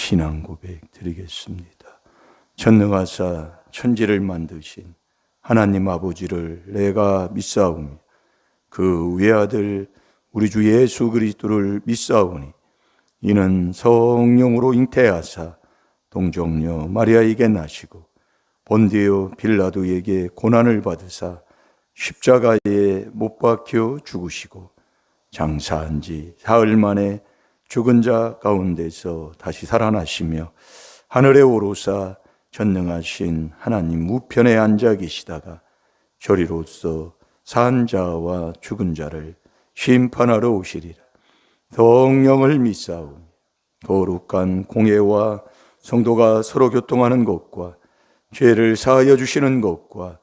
신앙 고백 드리겠습니다. 전능하사 천지를 만드신 하나님 아버지를 내가 믿사오며 그 외아들 우리 주 예수 그리스도를 믿사오니 이는 성령으로 잉태하사 동정녀 마리아에게 나시고 본디오 빌라도에게 고난을 받으사 십자가에 못 박혀 죽으시고 장사한 지 사흘 만에 죽은 자 가운데서 다시 살아나시며 하늘에 오르사 전능하신 하나님 우편에 앉아 계시다가 저리로서 산 자와 죽은 자를 심판하러 오시리라. 성령을 믿사오니 거룩한 공예와 성도가 서로 교통하는 것과 죄를 사하여 주시는 것과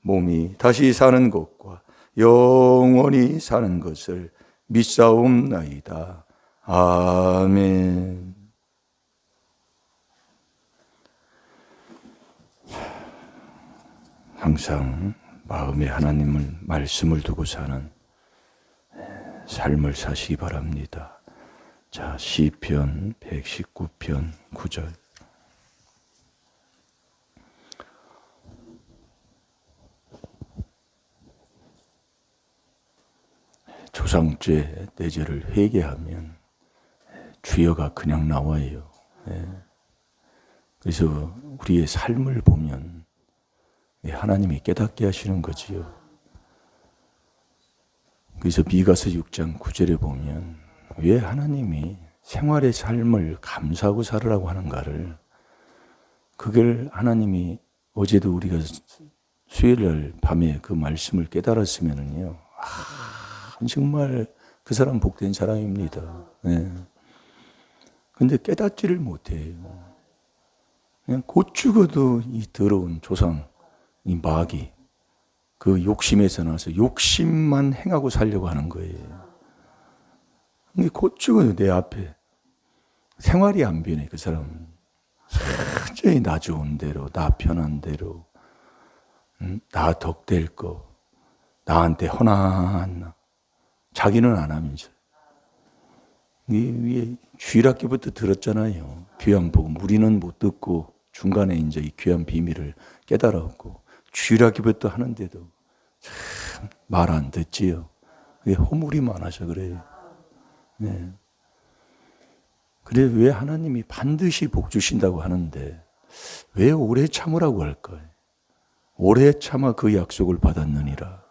몸이 다시 사는 것과 영원히 사는 것을 믿사옵나이다. 아멘. 항상 마음에 하나님을 말씀을 두고 사는 삶을 사시기 바랍니다. 자, 시편 119편 9절. 조상죄 내 죄를 회개하면 주여가 그냥 나와요. 그래서 우리의 삶을 보면 하나님이 깨닫게 하시는 거지요. 그래서 미가서 6장 9절에 보면 왜 하나님이 생활의 삶을 감사하고 살으라고 하는가를, 그걸 하나님이 어제도 우리가 수요일날 밤에 그 말씀을 깨달았으면은요, 정말 그 사람 복된 사람입니다. 근데 깨닫지를 못해요. 그냥 곧 죽어도 이 더러운 조상, 이 마귀, 그 욕심에서 나와서 욕심만 행하고 살려고 하는 거예요. 근데 곧 죽어도 내 앞에 생활이 안 변해. 그 사람은 천천히 나 좋은 대로, 나 편한 대로, 나 덕될 거, 나한테 허나한 나, 자기는 안 하면서. 위에 주일학기부터 들었잖아요. 귀한 복음. 우리는 못 듣고 중간에 이제 이 귀한 비밀을 깨달았고, 주일학기부터 하는데도 참 말 안 듣지요. 그게 허물이 많아서 그래요. 네. 그래, 왜 하나님이 반드시 복 주신다고 하는데 왜 오래 참으라고 할까요? 오래 참아 그 약속을 받았느니라.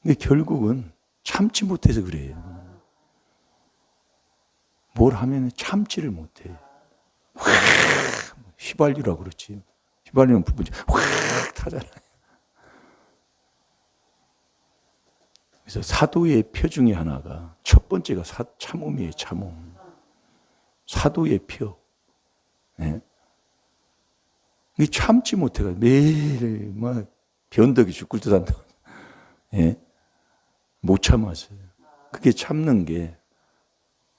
근데 결국은 참지 못해서 그래요. 뭘 하면 참지를 못해요. 휘발유라고 그렇지. 휘발유는 불붙이 확 타잖아요. 그래서 사도의 표 중에 하나가, 첫 번째가 참음이에요. 참음. 사도의 표. 네. 참지 못해가 매일 막 변덕이 죽을 듯 한다. 네. 못 참았어요. 그게 참는 게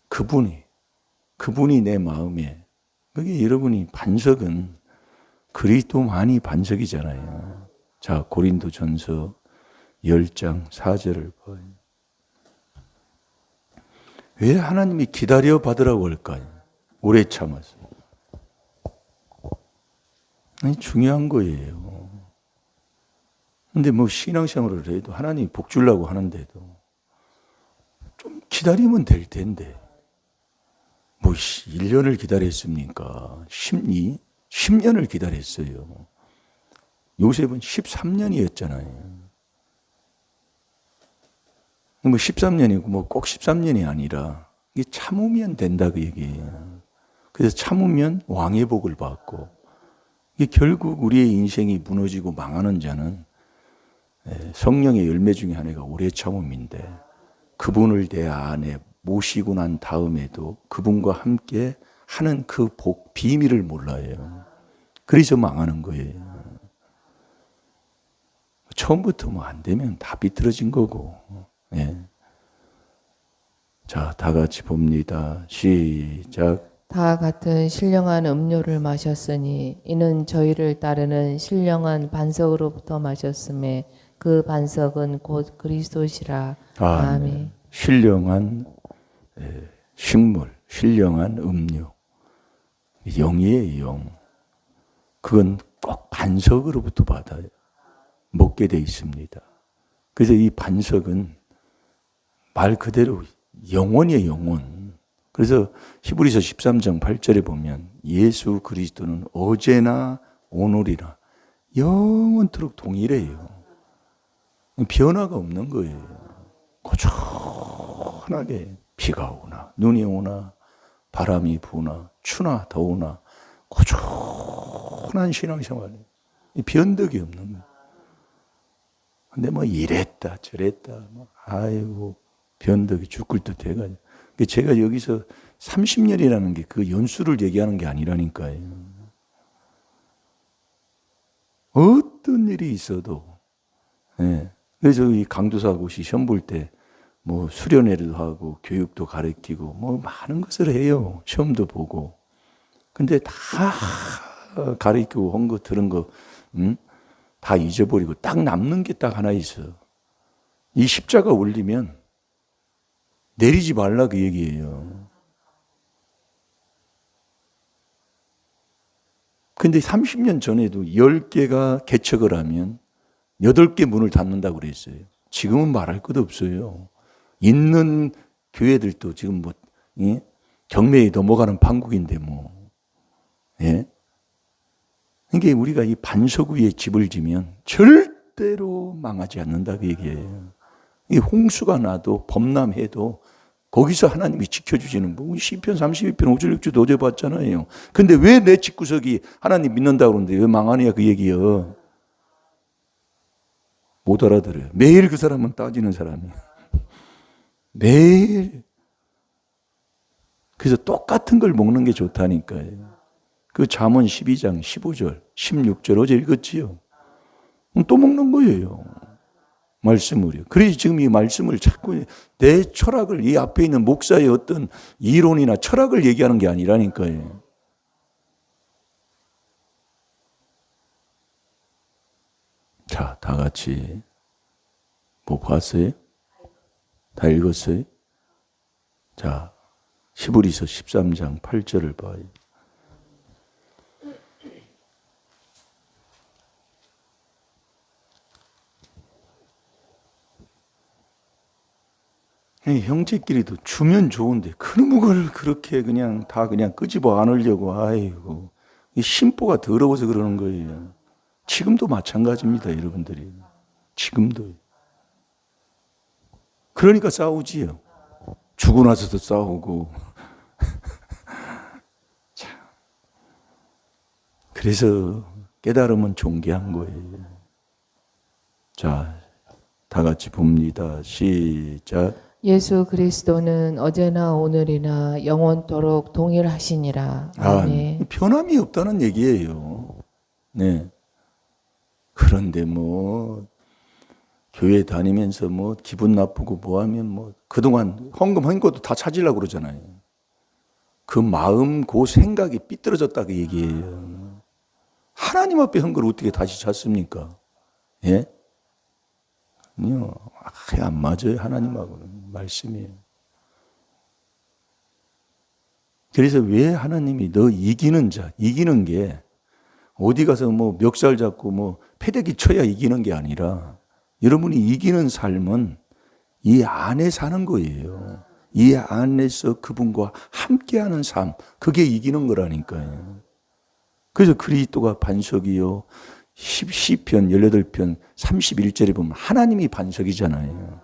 그분이 내 마음에, 그게 여러분이 반석은 그리스도만이 반석이잖아요. 자, 고린도전서 10장 4절을 봐요. 왜 하나님이 기다려 받으라고 할까요? 오래 참아서. 아니, 중요한 거예요. 근데 뭐 신앙생활을 해도 하나님이 복 주려고 하는데도 좀 기다리면 될 텐데. 뭐 1년을 기다렸습니까? 10년을 기다렸어요. 요셉은 13년이었잖아요. 뭐 13년이고 뭐 꼭 13년이 아니라 이게 참으면 된다 그 얘기예요. 그래서 참으면 왕의 복을 받고, 이게 결국 우리의 인생이 무너지고 망하는 자는 성령의 열매 중에 하나가 오래 참음인데, 그분을 내 안에 모시고 난 다음에도 그분과 함께 하는 그 복 비밀을 몰라요. 그래서 망하는 거예요. 처음부터 뭐 안 되면 다 비틀어진 거고. 예. 자, 다 같이 봅니다. 시작. 다 같은 신령한 음료를 마셨으니 이는 저희를 따르는 신령한 반석으로부터 마셨음에 그 반석은 곧 그리스도시라. 아멘. 신령한 식물, 신령한 음료. 영이에요, 영. 그건 꼭 반석으로부터 받아요. 먹게 돼 있습니다. 그래서 이 반석은 말 그대로 영원이에요, 영원. 그래서 히브리서 13장 8절에 보면 예수 그리스도는 어제나 오늘이나 영원토록 동일해요. 변화가 없는 거예요. 고전하게 비가 오나 눈이 오나 바람이 부나 추나 더우나 고전한 신앙생활이에요. 변덕이 없는 거예요. 근데 뭐 이랬다 저랬다 아이고 변덕이 죽을 듯 해가지고 제가 여기서 30년이라는 게 그 연수를 얘기하는 게 아니라니까요. 어떤 일이 있어도 예. 그래서 이 강도사고시 시험 볼 때 뭐 수련회도 하고 교육도 가르치고 뭐 많은 것을 해요. 시험도 보고. 근데 다 가르치고 한 거 들은 거 다 잊어버리고 딱 남는 게 딱 하나 있어. 이 십자가 올리면 내리지 말라 그 얘기예요. 근데 30년 전에도 10개가 개척을 하면 8개 문을 닫는다고 그랬어요. 지금은 말할 것도 없어요. 있는 교회들도 지금 뭐 경매에 넘어가는 판국인데 뭐. 예? 그러니까 우리가 이 반석 위에 집을 지면 절대로 망하지 않는다 그 얘기예요. 이 홍수가 나도 범람해도 거기서 하나님이 지켜주시는 분. 시편 32편 5절 6절 어제 봤잖아요. 근데 왜 내 집구석이 하나님 믿는다고 그러는데 왜 망하냐 그 얘기예요. 못 알아들어요. 매일 그 사람은 따지는 사람이에요. 매일. 그래서 똑같은 걸 먹는 게 좋다니까요. 그 잠언 12장 15절 16절 어제 읽었지요. 또 먹는 거예요. 말씀을요. 그래서 지금 이 말씀을 자꾸 내 철학을 이 앞에 있는 목사의 어떤 이론이나 철학을 얘기하는 게 아니라니까요. 자, 다 같이 뭐 봤어요? 다 읽었어요? 자, 히브리서 13장 8절을 봐요. 형제끼리도 주면 좋은데 그놈의 걸 그렇게 그냥 다 그냥 끄집어 안으려고 아이고 이 심보가 더러워서 그러는 거예요. 지금도 마찬가지입니다, 여러분들이. 지금도. 그러니까 싸우지요. 죽고 나서도 싸우고. 참. 그래서 깨달음은 존귀한 거예요. 자, 다 같이 봅니다. 시작. 예수 그리스도는 어제나 오늘이나 영원토록 동일하시니라. 아멘. 변함이 없다는 얘기예요. 네. 그런데 뭐 교회 다니면서 뭐 기분 나쁘고 뭐 하면 뭐 그동안 헌금한 것도 다 찾으려고 그러잖아요. 그 마음, 그 생각이 삐뚤어졌다 그 얘기예요. 하나님 앞에 한 걸 어떻게 다시 찾습니까? 예? 아니요. 안 맞아요. 하나님하고는 말씀이에요. 그래서 왜 하나님이 너 이기는 자, 이기는 게 어디 가서 뭐 멱살 잡고 뭐 패대기 쳐야 이기는 게 아니라 여러분이 이기는 삶은 이 안에 사는 거예요. 이 안에서 그분과 함께하는 삶, 그게 이기는 거라니까요. 그래서 그리스도가 반석이요. 시편 18편 31절에 보면 하나님이 반석이잖아요.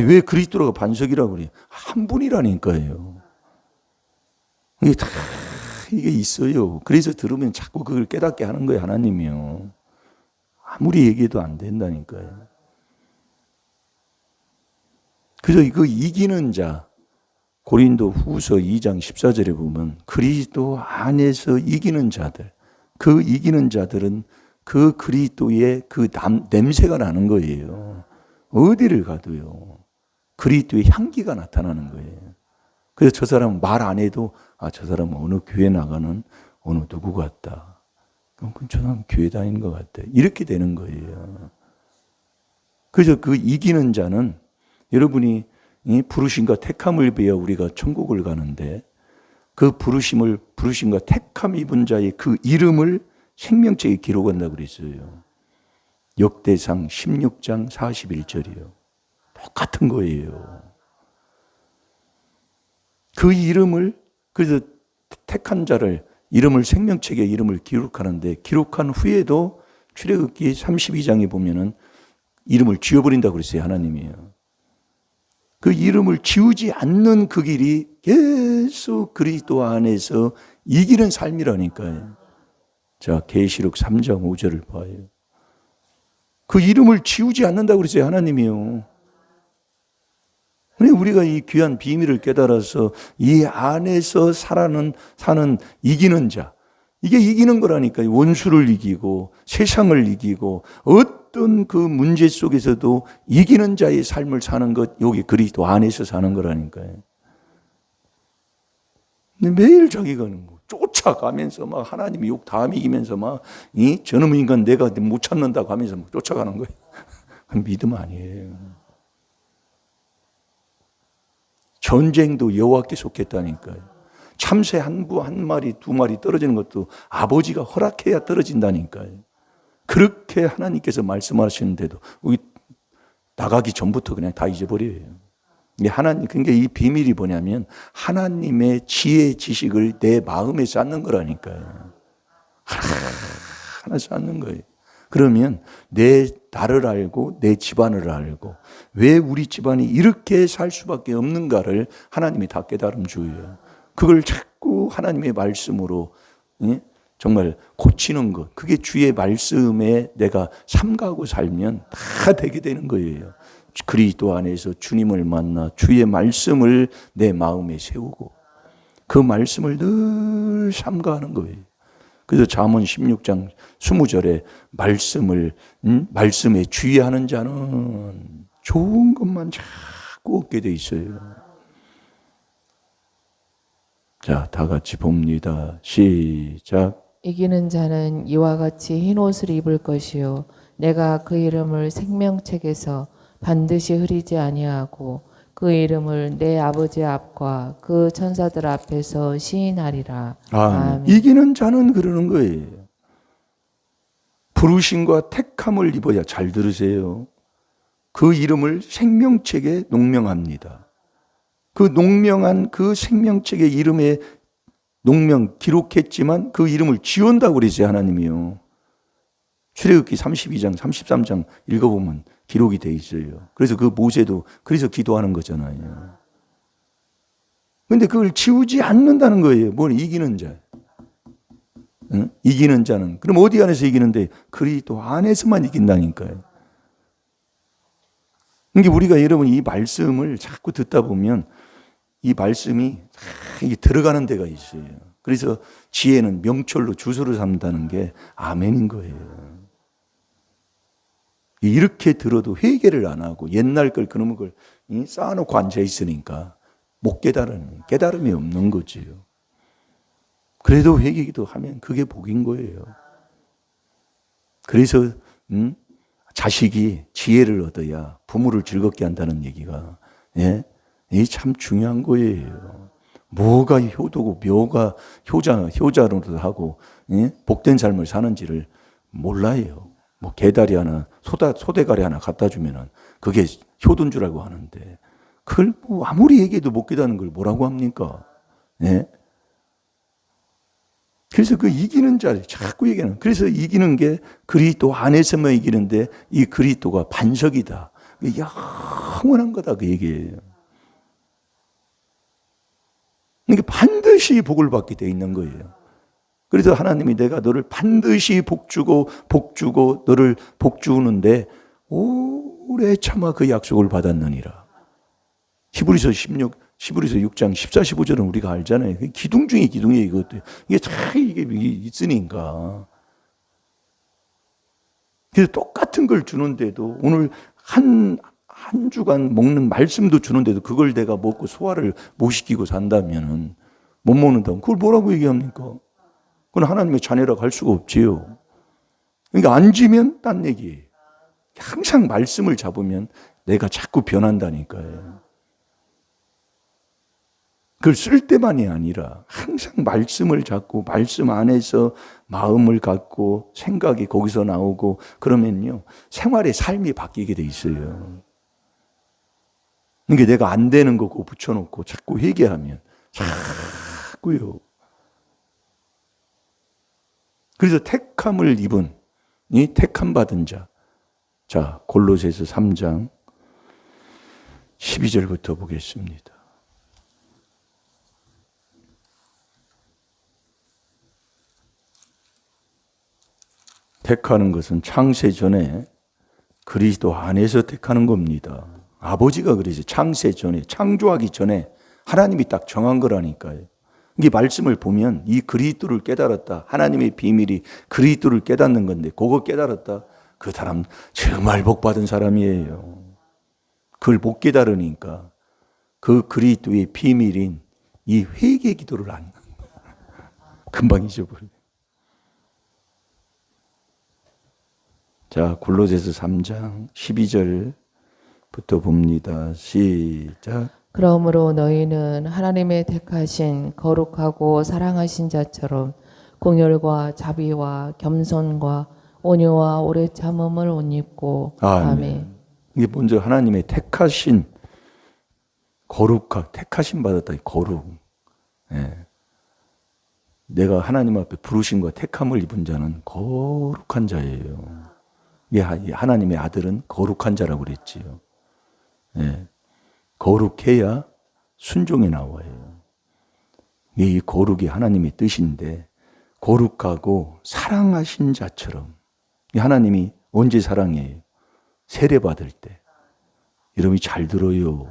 왜 그리스도가 반석이라고 그래요? 한 분이라니까요. 이게 다 이게 있어요. 그래서 들으면 자꾸 그걸 깨닫게 하는 거예요, 하나님이요. 아무리 얘기해도 안 된다니까요. 그래서 그 이기는 자, 고린도 후서 2장 14절에 보면 그리스도 안에서 이기는 자들, 그 이기는 자들은 그 그리스도의 그 냄새가 나는 거예요. 어디를 가도요. 그리스도의 향기가 나타나는 거예요. 그래서 저 사람은 말 안 해도 저 사람은 어느 교회 나가는 어느 누구 같다. 그럼 저 사람 교회 다니는 것 같다. 이렇게 되는 거예요. 그래서 그 이기는 자는 여러분이 부르심과 택함을 비하 우리가 천국을 가는데 그 부르심과 택함 입은 자의 그 이름을 생명책에 기록한다고 그랬어요. 역대상 16장 41절이요. 똑같은 거예요. 그 이름을, 그래서 택한 자를, 이름을 생명책에 이름을 기록하는데, 기록한 후에도 출애굽기 32장에 보면은 이름을 지워버린다고 그랬어요, 하나님이요. 그 이름을 지우지 않는 그 길이 계속 그리스도 안에서 이기는 삶이라니까요. 자, 계시록 3장 5절을 봐요. 그 이름을 지우지 않는다고 그랬어요, 하나님이요. 우리가 이 귀한 비밀을 깨달아서 이 안에서 사는 이기는 자, 이게 이기는 거라니까요. 원수를 이기고 세상을 이기고 어떤 그 문제 속에서도 이기는 자의 삶을 사는 것, 여기 그리스도 안에서 사는 거라니까요. 근데 매일 자기가 쫓아가면서 막 하나님이 욕 다 이기면서 막 저놈 인간 내가 못 찾는다고 하면서 막 쫓아가는 거예요. 믿음 아니에요. 전쟁도 여호와께 속했다니까요. 참새 한 마리, 두 마리 떨어지는 것도 아버지가 허락해야 떨어진다니까요. 그렇게 하나님께서 말씀하시는데도 우리 나가기 전부터 그냥 다 잊어버려요. 그러니까 이 비밀이 뭐냐면 하나님의 지혜 지식을 내 마음에 쌓는 거라니까요. 하나 쌓는 거예요. 그러면 나를 알고 내 집안을 알고 왜 우리 집안이 이렇게 살 수밖에 없는가를 하나님이 다 깨달음 주어요. 그걸 자꾸 하나님의 말씀으로 정말 고치는 것, 그게 주의 말씀에 내가 삼가하고 살면 다 되게 되는 거예요. 그리스도 안에서 주님을 만나 주의 말씀을 내 마음에 세우고 그 말씀을 늘 삼가하는 거예요. 그래서 잠언 16장 20절에 말씀에 주의하는 자는 좋은 것만 자꾸 얻게 돼 있어요. 자, 다 같이 봅니다. 시작. 이기는 자는 이와 같이 흰 옷을 입을 것이요 내가 그 이름을 생명책에서 반드시 흐리지 아니하고 그 이름을 내 아버지 앞과 그 천사들 앞에서 시인하리라. 아멘. 이기는 자는 그러는 거예요. 부르심과 택함을 입어야, 잘 들으세요, 그 이름을 생명책에 농명합니다. 그 농명한 그 생명책의 이름에 농명 기록했지만 그 이름을 지운다고 그랬어요, 하나님이요. 출애굽기 32장 33장 읽어보면 기록이 돼 있어요. 그래서 그 모세도 그래서 기도하는 거잖아요. 그런데 그걸 지우지 않는다는 거예요. 뭘 이기는 자. 응? 이기는 자는. 그럼 어디 안에서 이기는데? 그리스도 안에서만 이긴다니까요. 그러니까 우리가 여러분 이 말씀을 자꾸 듣다 보면 이 말씀이 이게 들어가는 데가 있어요. 그래서 지혜는 명철로 주소를 삼는다는 게 아멘인 거예요. 이렇게 들어도 회개를 안 하고 옛날 걸 그놈의 걸 쌓아놓고 앉아 있으니까 못 깨달은 깨달음이 없는 거지요. 그래도 회개기도 하면 그게 복인 거예요. 그래서 자식이 지혜를 얻어야 부모를 즐겁게 한다는 얘기가 이게 참 중요한 거예요. 뭐가 효도고 묘가 효자로도 하고 복된 삶을 사는지를 몰라요. 뭐 개다리 하나, 소대가리 하나 갖다 주면은 그게 효도인 줄 알고 하는데 그걸 뭐 아무리 얘기해도 못 깨닫는 걸 뭐라고 합니까? 그래서 그 이기는 자를 자꾸 얘기하는. 그래서 이기는 게 그리스도 안에서만 이기는데 이 그리스도가 반석이다. 영원한 거다 그 얘기예요. 그러니까 반드시 복을 받게 돼 있는 거예요. 그래서 하나님이 내가 너를 반드시 복주고 너를 복주는데 오래 참아 그 약속을 받았느니라. 히브리서 6장 14, 15절은 우리가 알잖아요. 기둥 중에 기둥이에요. 이것도. 이게 다 이게 있으니까. 그래서 똑같은 걸 주는데도 오늘 한 주간 먹는 말씀도 주는데도 그걸 내가 먹고 소화를 못 시키고 산다면은 못 먹는다면 그걸 뭐라고 얘기합니까? 그건 하나님의 자녀라고 할 수가 없지요. 그러니까 안 지면 딴 얘기예요. 항상 말씀을 잡으면 내가 자꾸 변한다니까요. 그걸 쓸 때만이 아니라 항상 말씀을 잡고 말씀 안에서 마음을 갖고 생각이 거기서 나오고 그러면요. 생활의 삶이 바뀌게 돼 있어요. 그러니까 내가 안 되는 거고 붙여놓고 자꾸 회개하면 자꾸요. 그래서 택함을 입은 이 택함 받은 자. 자, 골로새서 3장 12절부터 보겠습니다. 택하는 것은 창세 전에 그리스도 안에서 택하는 겁니다. 아버지가 그러지. 창세 전에, 창조하기 전에 하나님이 딱 정한 거라니까요. 이 말씀을 보면 이 그리스도를 깨달았다. 하나님의 비밀이 그리스도를 깨닫는 건데 그거 깨달았다. 그 사람 정말 복 받은 사람이에요. 그걸 못 깨달으니까 그 그리스도의 비밀인 이 회개 기도를 안 금방 잊어버려요. 자, 골로새서 3장 12절부터 봅니다. 시작. 그러므로 너희는 하나님의 택하신 거룩하고 사랑하신 자처럼 공열과 자비와 겸손과 온유와 오래 참음을 옷 입고. 아멘. 이게 먼저 하나님의 택하신 택하신 받았다. 거룩. 예. 내가 하나님 앞에 부르신 것 택함을 입은 자는 거룩한 자예요. 하나님의 아들은 거룩한 자라고 그랬지요. 예. 거룩해야 순종이 나와요. 이 거룩이 하나님의 뜻인데 거룩하고 사랑하신 자처럼 하나님이 언제 사랑해요? 세례받을 때. 여러분이 잘 들어요.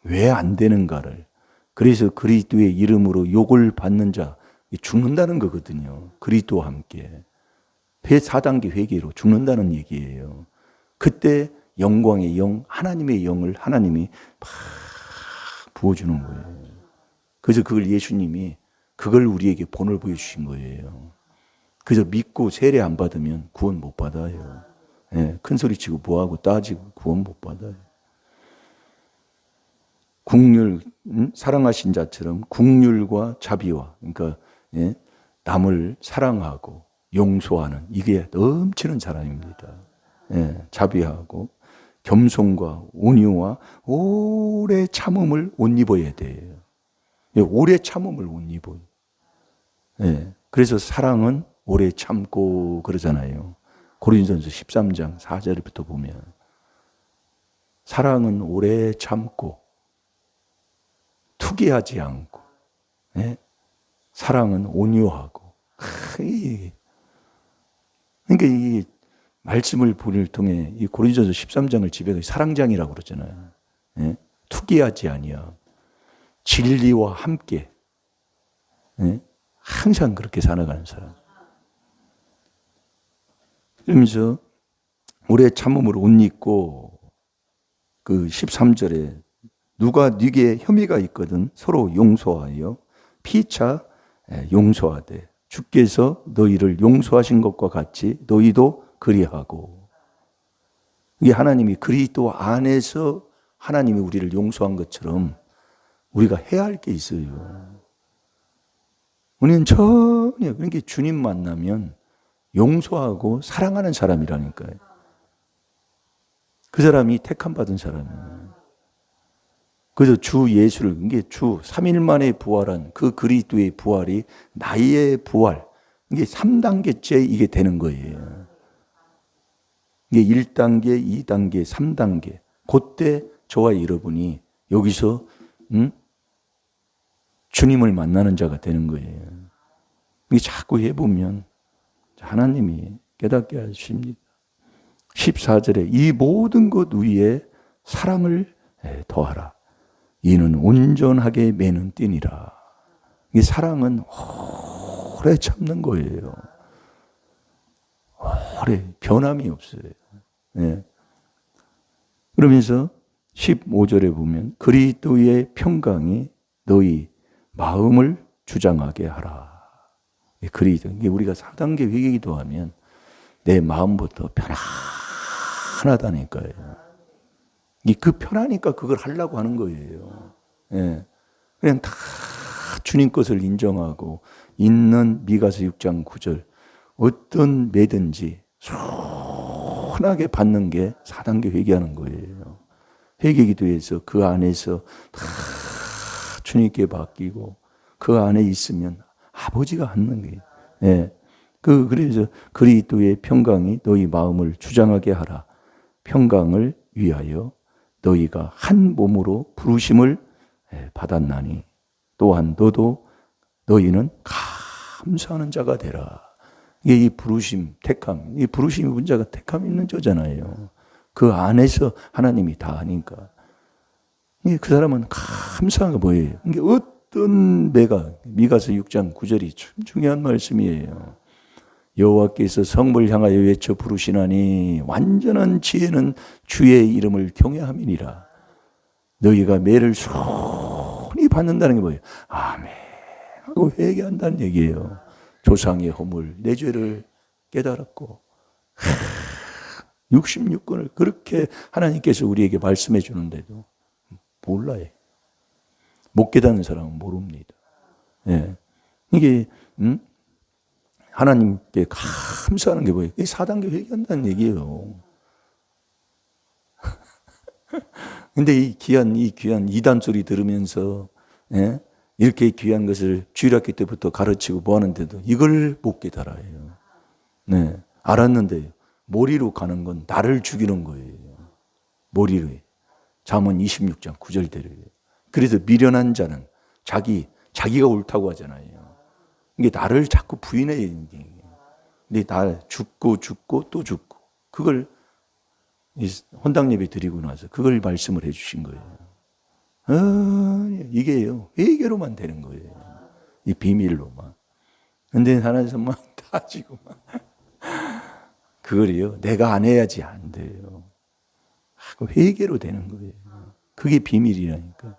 왜 안 되는가를. 그래서 그리스도의 이름으로 욕을 받는 자 죽는다는 거거든요. 그리스도와 함께. 4단계 회개로 죽는다는 얘기예요. 그때 영광의 영, 하나님의 영을 하나님이 막 부어주는 거예요. 그래서 그걸 예수님이 그걸 우리에게 본을 보여주신 거예요. 그래서 믿고 세례 안 받으면 구원 못 받아요. 예, 큰 소리 치고 뭐하고 따지고 구원 못 받아요. 국률, 사랑하신 자처럼 국률과 자비와, 그러니까 예, 남을 사랑하고 용서하는 이게 넘치는 사람입니다. 예, 자비하고 겸손과 온유와 오래 참음을 옷 입어야 돼요. 예, 오래 참음을 옷 입어요. 예, 그래서 사랑은 오래 참고 그러잖아요. 고린도전서 13장 4절부터 보면 사랑은 오래 참고 투기하지 않고, 예? 사랑은 온유하고. 그러니까 이 말씀을 보를 통해 이 고린도전서 13장을 집에 사랑장이라고 그러잖아요. 예? 투기하지 아니하고 진리와 함께, 예? 항상 그렇게 살아가는 사람. 그러면서 오래 참음으로 옷 입고 그 13절에 누가 네게 혐의가 있거든 서로 용서하여 피차 용서하되 주께서 너희를 용서하신 것과 같이 너희도 그리하고. 이게 하나님이 그리스도 안에서 하나님이 우리를 용서한 것처럼 우리가 해야 할 게 있어요. 우리는 전혀 그러니까 주님 만나면 용서하고 사랑하는 사람이라니까요. 그 사람이 택함 받은 사람이에요. 그래서 주 예수를, 이게 주 3일 만에 부활한 그 그리스도의 부활이 나의 부활, 이게 3단계째 이게 되는 거예요. 이게 1단계, 2단계, 3단계. 그때 저와 여러분이 여기서 주님을 만나는 자가 되는 거예요. 이게 자꾸 해보면 하나님이 깨닫게 하십니다. 14절에 이 모든 것 위에 사랑을 더하라. 이는 온전하게 매는 띠니라. 이 사랑은 오래 참는 거예요. 오래 변함이 없어요. 네. 그러면서 15절에 보면 그리스도의 평강이 너희 마음을 주장하게 하라. 그리스도. 이게 우리가 4단계 회개기도 하면 내 마음부터 편안하다니까요. 그 편하니까 그걸 하려고 하는 거예요. 예. 그냥 다 주님 것을 인정하고 있는 미가서 6장 9절 어떤 매든지 순하게 받는 게 4단계 회개하는 거예요. 회개기도에서 그 안에서 다 주님께 맡기고 그 안에 있으면 아버지가 하는 거예요. 예. 그래서 그리스도의 평강이 너희 마음을 주장하게 하라. 평강을 위하여 너희가 한 몸으로 부르심을 받았나니 또한 너희는 감사하는 자가 되라. 이게 이 부르심, 택함, 이 부르심의 문자가 택함 있는 저잖아요. 그 안에서 하나님이 다 하니까. 그 사람은 감사한 게 뭐예요? 이게 어떤 미가서 6장 9절이 참 중요한 말씀이에요. 여호와께서 성을 향하여 외쳐 부르시나니 완전한 지혜는 주의 이름을 경외함이니라. 너희가 매를 순히 받는다는 게 뭐예요? 아멘 하고 회개한다는 얘기예요. 조상의 허물, 내 죄를 깨달았고 66권을 그렇게 하나님께서 우리에게 말씀해 주는데도 몰라요. 못 깨닫는 사람은 모릅니다. 예. 이게 하나님께 감사하는 게 뭐예요? 이 4단계 회개한다는 얘기예요. 근데 이 귀한 2단 소리 들으면서 예? 이렇게 귀한 것을 주일학교 때부터 가르치고 뭐 하는데도 이걸 못 깨달아요. 네. 알았는데 머리로 가는 건 나를 죽이는 거예요. 머리로. 잠언 26장 9절대로예요. 그래서 미련한 자는 자기가 옳다고 하잖아요. 이게 나를 자꾸 부인해요. 근데 나 죽고 또 죽고 그걸 헌당 예배 드리고 나서 그걸 말씀을 해주신 거예요. 이게요 회개로만 되는 거예요. 이 비밀로만. 근데 하나님은 막 따지고 막 그걸요 내가 안 해야지 안 돼요. 회개로 되는 거예요. 그게 비밀이라니까.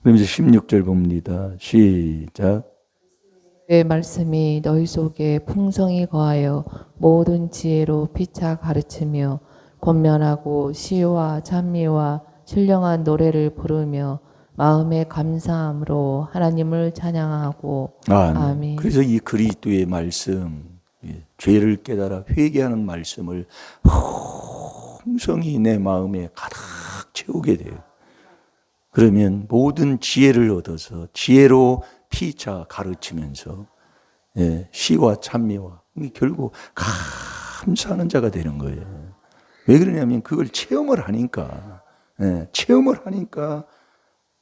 그럼 이제 16절 봅니다. 시작. 의 말씀이 너희 속에 풍성히 거하여 모든 지혜로 피차 가르치며 권면하고 시와 찬미와 신령한 노래를 부르며 마음의 감사함으로 하나님을 찬양하고 아멘. 그래서 이 그리스도의 말씀, 죄를 깨달아 회개하는 말씀을 풍성히 내 마음에 가득 채우게 돼요. 그러면 모든 지혜를 얻어서 지혜로 피차 가르치면서 시와 찬미와 결국 감사하는 자가 되는 거예요. 왜 그러냐면 그걸 체험을 하니까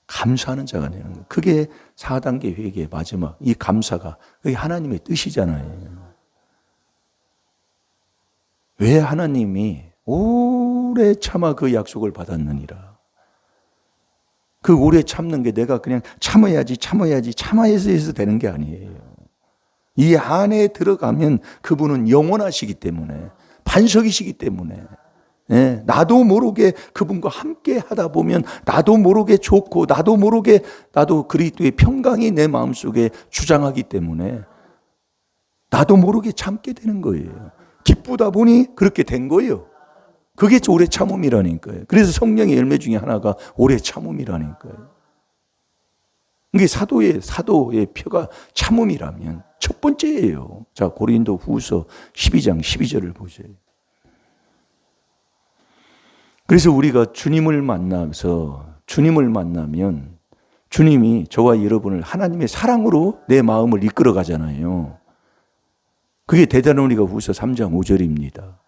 감사하는 자가 되는 거예요. 그게 4단계 회개의 마지막 이 감사가 그게 하나님의 뜻이잖아요. 왜 하나님이 오래 참아 그 약속을 받았느니라. 그 오래 참는 게 내가 그냥 참아야지 해서 되는 게 아니에요. 이 안에 들어가면 그분은 영원하시기 때문에 반석이시기 때문에 나도 모르게 그분과 함께 하다 보면 나도 모르게 좋고 나도 그리스도의 평강이 내 마음속에 주장하기 때문에 나도 모르게 참게 되는 거예요. 기쁘다 보니 그렇게 된 거예요. 그게 오래 참음이라니까요. 그래서 성령의 열매 중에 하나가 오래 참음이라니까요. 이게 사도의 표가 참음이라면 첫 번째예요. 자, 고린도 후서 12장 12절을 보세요. 그래서 우리가 주님을 만나면 주님이 저와 여러분을 하나님의 사랑으로 내 마음을 이끌어 가잖아요. 그게 데살로니가 후서 3장 5절입니다.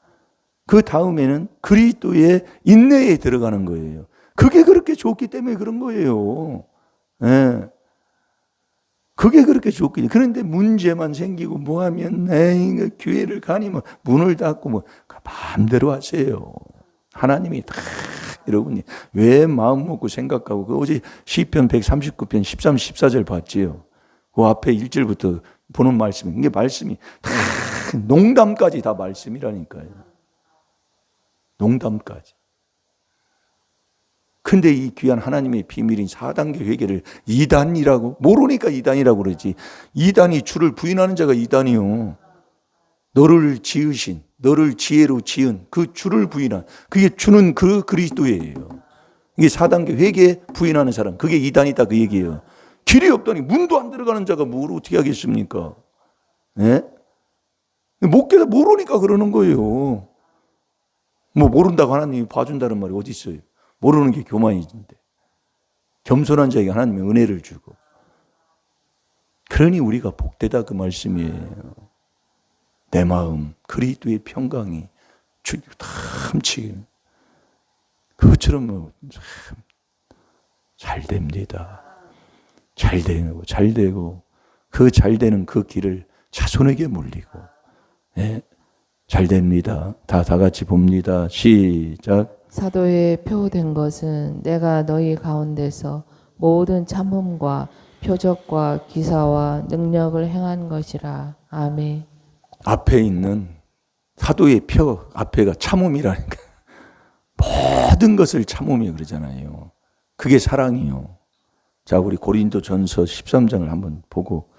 그 다음에는 그리스도의 인내에 들어가는 거예요. 그게 그렇게 좋기 때문에 그런 거예요. 그게 그렇게 좋기. 그런데 문제만 생기고 뭐하면 교회를 가니 문을 닫고 마음대로 하세요. 하나님이 다 여러분이 왜 마음 먹고 생각하고 어제 시편 139편 13, 14절 봤지요. 그 앞에 1절부터 보는 말씀. 이게 말씀이 다 농담까지 다 말씀이라니까요. 농담까지. 근데 이 귀한 하나님의 비밀인 4단계 회개를 2단이라고 모르니까 2단이라고 그러지. 2단이 주를 부인하는 자가 2단이요. 너를 지으신, 너를 지혜로 지은 그 주를 부인한 그게 주는 그 그리스도예요. 이게 4단계 회개 부인하는 사람, 그게 이단이다 그 얘기예요. 길이 없다니 문도 안 들어가는 자가 뭘 어떻게 하겠습니까? 예? 못 깨다 모르니까 그러는 거예요. 뭐 모른다고 하나님이 봐준다는 말이 어디 있어요? 모르는 게 교만인데. 겸손한 자에게 하나님이 은혜를 주고. 그러니 우리가 복되다 그 말씀이에요. 내 마음 그리스도의 평강이 탐치 그것처럼 잘 됩니다. 잘 되고 그 잘 되는 그 길을 자손에게 물리고 잘 됩니다. 다 같이 봅니다. 시작. 사도에 표된 것은 내가 너희 가운데서 모든 참음과 표적과 기사와 능력을 행한 것이라. 아멘. 앞에 있는 사도의 표 앞에가 참음이라니까. 모든 것을 참음이에요 그러잖아요. 그게 사랑이요. 자, 우리 고린도전서 13장을 한번 보고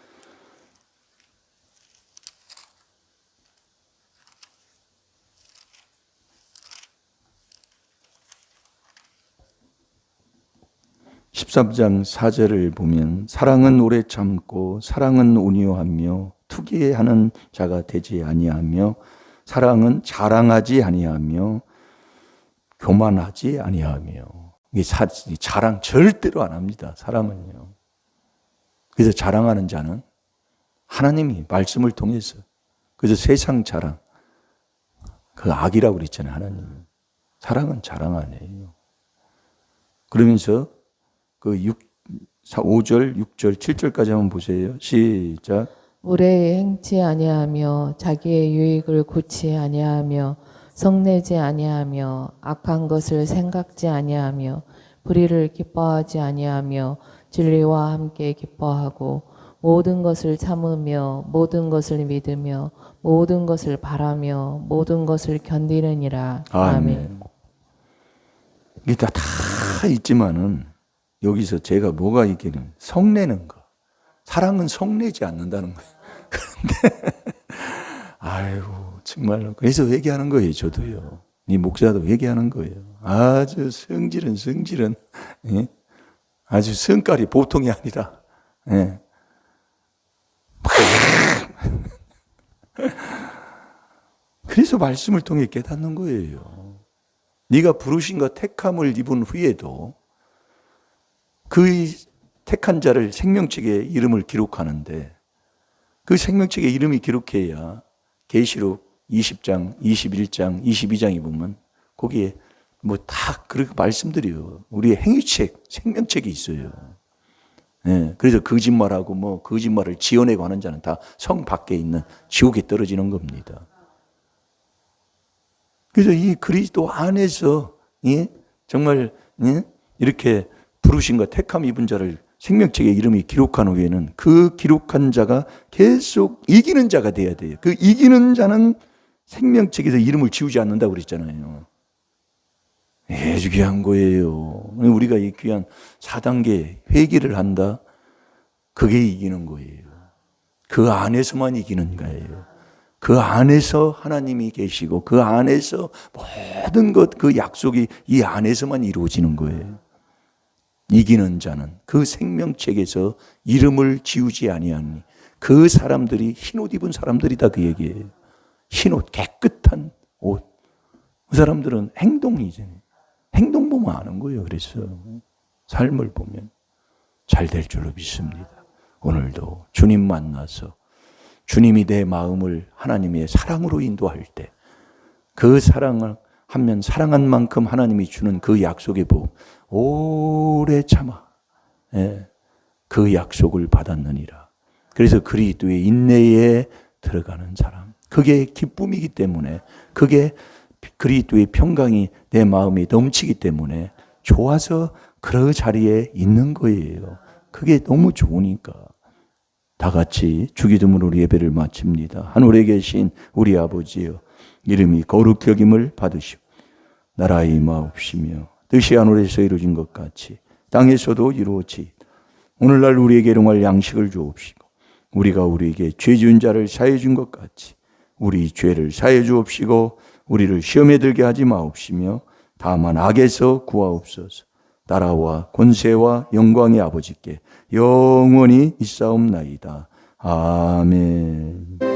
13장 4절을 보면 사랑은 오래 참고 사랑은 온유하며 투기하는 자가 되지 아니하며 사랑은 자랑하지 아니하며 교만하지 아니하며 이게 자랑 절대로 안 합니다. 사랑은요. 그래서 자랑하는 자는 하나님이 말씀을 통해서 그래서 세상 자랑 그 악이라고 그랬잖아요. 하나님. 사랑은 자랑 안 해요. 그러면서 그 5절, 6절, 7절까지 한번 보세요. 시작. 무례히 행치 아니하며 자기의 유익을 구치 아니하며 성내지 아니하며 악한 것을 생각지 아니하며 불의를 기뻐하지 아니하며 진리와 함께 기뻐하고 모든 것을 참으며 모든 것을 믿으며 모든 것을 바라며 모든 것을 견디느니라. 아멘. 이게 다 있지만은 여기서 제가 뭐가 있기는 성내는 거. 사랑은 성내지 않는다는 거예요. 그런데 아이고 정말로 그래서 회개하는 거예요. 저도요. 이 목사도 회개하는 거예요. 아주 성질은 예? 아주 성깔이 보통이 아니라 예. 그래서 말씀을 통해 깨닫는 거예요. 네가 부르심과 택함을 입은 후에도 그 택한 자를 생명책에 이름을 기록하는데 그 생명책에 이름이 기록해야 계시록 20장, 21장, 22장이 보면 거기에 뭐 다 그렇게 말씀드려요. 우리의 행위책, 생명책이 있어요. 네, 그래서 거짓말하고 뭐 거짓말을 지어내고 하는 자는 다 성 밖에 있는 지옥에 떨어지는 겁니다. 그래서 이 그리스도 안에서 예? 정말 예? 이렇게 부르심과 택함 입은 자를 생명책에 이름이 기록한 후에는 그 기록한 자가 계속 이기는 자가 돼야 돼요. 그 이기는 자는 생명책에서 이름을 지우지 않는다고 그랬잖아요. 아주 귀한 거예요. 우리가 이 귀한 4단계 회개를 한다. 그게 이기는 거예요. 그 안에서만 이기는 거예요. 그 안에서 하나님이 계시고 그 안에서 모든 것 그 약속이 이 안에서만 이루어지는 거예요. 이기는 자는 그 생명책에서 이름을 지우지 아니하니 그 사람들이 흰옷 입은 사람들이다 그 얘기예요. 흰옷 깨끗한 옷. 그 사람들은 행동이잖아요. 행동 보면 아는 거예요. 그래서 삶을 보면 잘 될 줄로 믿습니다. 오늘도 주님 만나서 주님이 내 마음을 하나님의 사랑으로 인도할 때 그 사랑을 하면 사랑한 만큼 하나님이 주는 그 약속의 복 오래 참아 그 약속을 받았느니라. 그래서 그리스도의 인내에 들어가는 사람 그게 기쁨이기 때문에 그게 그리스도의 평강이 내 마음에 넘치기 때문에 좋아서 그 자리에 있는 거예요. 그게 너무 좋으니까 다 같이 주기도문으로 예배를 마칩니다. 하늘에 계신 우리 아버지여 이름이 거룩히 여김을 받으시오. 나라의 임하옵시며 뜻이 하늘에서 이루어진 것 같이 땅에서도 이루어지 오늘날 우리에게 일용할 양식을 주옵시고 우리가 우리에게 죄 지은 자를 사해 준 것 같이 우리 죄를 사해 주옵시고 우리를 시험에 들게 하지 마옵시며 다만 악에서 구하옵소서. 나라와 권세와 영광의 아버지께 영원히 있사옵나이다. 아멘.